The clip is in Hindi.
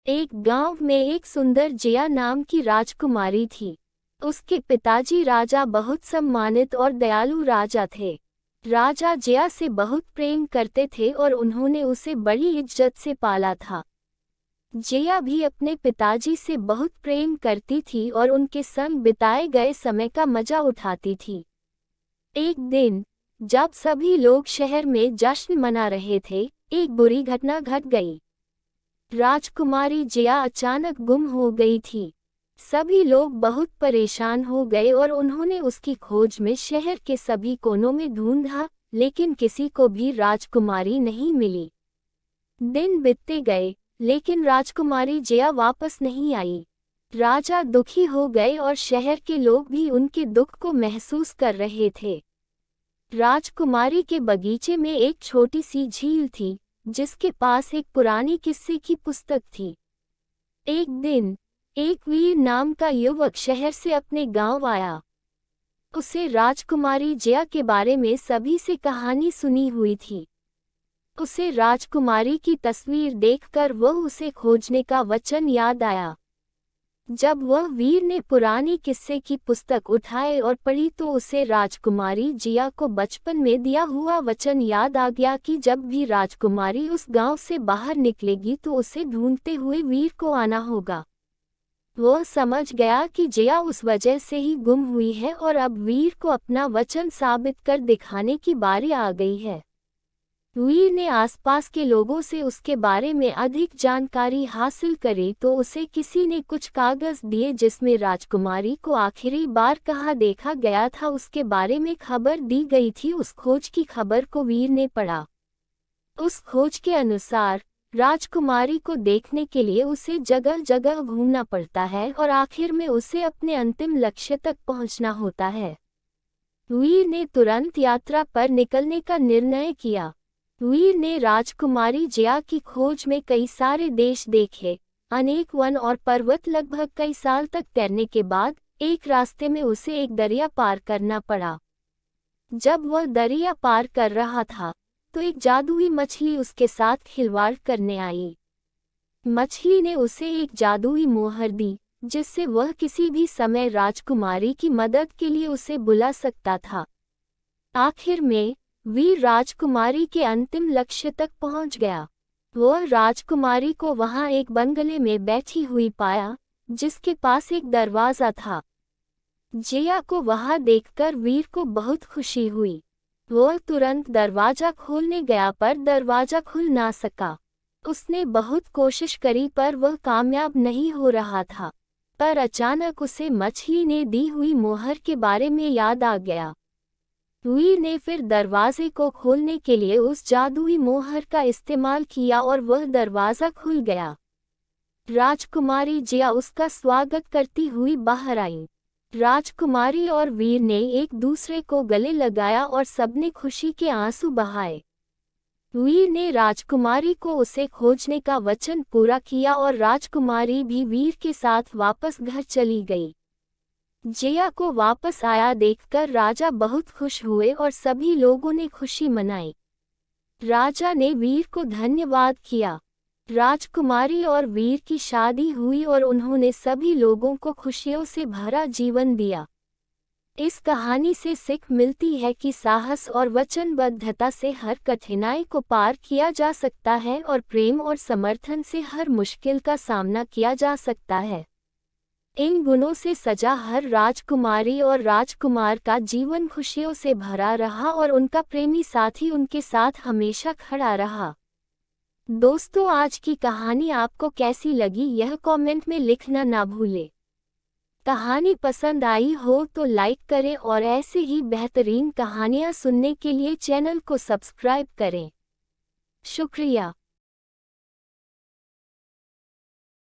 एक गांव में एक सुंदर जया नाम की राजकुमारी थी। उसके पिताजी राजा बहुत सम्मानित और दयालु राजा थे। राजा जया से बहुत प्रेम करते थे और उन्होंने उसे बड़ी इज्जत से पाला था। जया भी अपने पिताजी से बहुत प्रेम करती थी और उनके संग बिताए गए समय का मजा उठाती थी। एक दिन जब सभी लोग शहर में जश्न मना रहे थे, एक बुरी घटना घट गई। राजकुमारी जया अचानक गुम हो गई थी। सभी लोग बहुत परेशान हो गए और उन्होंने उसकी खोज में शहर के सभी कोनों में ढूंढा, लेकिन किसी को भी राजकुमारी नहीं मिली। दिन बीतते गए, लेकिन राजकुमारी जया वापस नहीं आई। राजा दुखी हो गए और शहर के लोग भी उनके दुख को महसूस कर रहे थे। राजकुमारी के बगीचे में एक छोटी सी झील थी, जिसके पास एक पुरानी किस्से की पुस्तक थी। एक दिन एक वीर नाम का युवक शहर से अपने गांव आया। उसे राजकुमारी जया के बारे में सभी से कहानी सुनी हुई थी। उसे राजकुमारी की तस्वीर देखकर वह उसे खोजने का वचन याद आया। जब वह वीर ने पुरानी किस्से की पुस्तक उठाई और पढ़ी तो उसे राजकुमारी जया को बचपन में दिया हुआ वचन याद आ गया कि जब भी राजकुमारी उस गांव से बाहर निकलेगी तो उसे ढूंढते हुए वीर को आना होगा। वह समझ गया कि जया उस वजह से ही गुम हुई है और अब वीर को अपना वचन साबित कर दिखाने की बारी आ गई है। वीर ने आसपास के लोगों से उसके बारे में अधिक जानकारी हासिल करी तो उसे किसी ने कुछ कागज दिए जिसमें राजकुमारी को आखिरी बार कहाँ देखा गया था उसके बारे में खबर दी गई थी। उस खोज की खबर को वीर ने पढ़ा। उस खोज के अनुसार राजकुमारी को देखने के लिए उसे जगह जगह घूमना पड़ता है और आखिर में उसे अपने अंतिम लक्ष्य तक पहुंचना होता है। वीर ने तुरंत यात्रा पर निकलने का निर्णय किया। वीर ने राजकुमारी जया की खोज में कई सारे देश देखे, अनेक वन और पर्वत। लगभग कई साल तक तैरने के बाद एक रास्ते में उसे एक दरिया पार करना पड़ा। जब वह दरिया पार कर रहा था तो एक जादुई मछली उसके साथ खिलवाड़ करने आई। मछली ने उसे एक जादुई मोहर दी, जिससे वह किसी भी समय राजकुमारी की मदद के लिए उसे बुला सकता था। आखिर में वीर राजकुमारी के अंतिम लक्ष्य तक पहुंच गया। वह राजकुमारी को वहां एक बंगले में बैठी हुई पाया, जिसके पास एक दरवाजा था। जया को वहां देखकर वीर को बहुत खुशी हुई। वह तुरंत दरवाजा खोलने गया पर दरवाजा खुल ना सका। उसने बहुत कोशिश करी पर वह कामयाब नहीं हो रहा था। पर अचानक उसे मछली ने दी हुई मोहर के बारे में याद आ गया। वीर ने फिर दरवाजे को खोलने के लिए उस जादुई मोहर का इस्तेमाल किया और वह दरवाजा खुल गया। राजकुमारी जया उसका स्वागत करती हुई बाहर आई। राजकुमारी और वीर ने एक दूसरे को गले लगाया और सबने खुशी के आंसू बहाए। वीर ने राजकुमारी को उसे खोजने का वचन पूरा किया और राजकुमारी भी वीर के साथ वापस घर चली गई। जया को वापस आया देखकर राजा बहुत खुश हुए और सभी लोगों ने खुशी मनाई। राजा ने वीर को धन्यवाद किया। राजकुमारी और वीर की शादी हुई और उन्होंने सभी लोगों को खुशियों से भरा जीवन दिया। इस कहानी से सीख मिलती है कि साहस और वचनबद्धता से हर कठिनाई को पार किया जा सकता है और प्रेम और समर्थन से हर मुश्किल का सामना किया जा सकता है। इन गुणों से सजा हर राजकुमारी और राजकुमार का जीवन खुशियों से भरा रहा और उनका प्रेमी साथी उनके साथ हमेशा खड़ा रहा। दोस्तों, आज की कहानी आपको कैसी लगी यह कमेंट में लिखना ना भूलें। कहानी पसंद आई हो तो लाइक करें और ऐसे ही बेहतरीन कहानियाँ सुनने के लिए चैनल को सब्सक्राइब करें। शुक्रिया।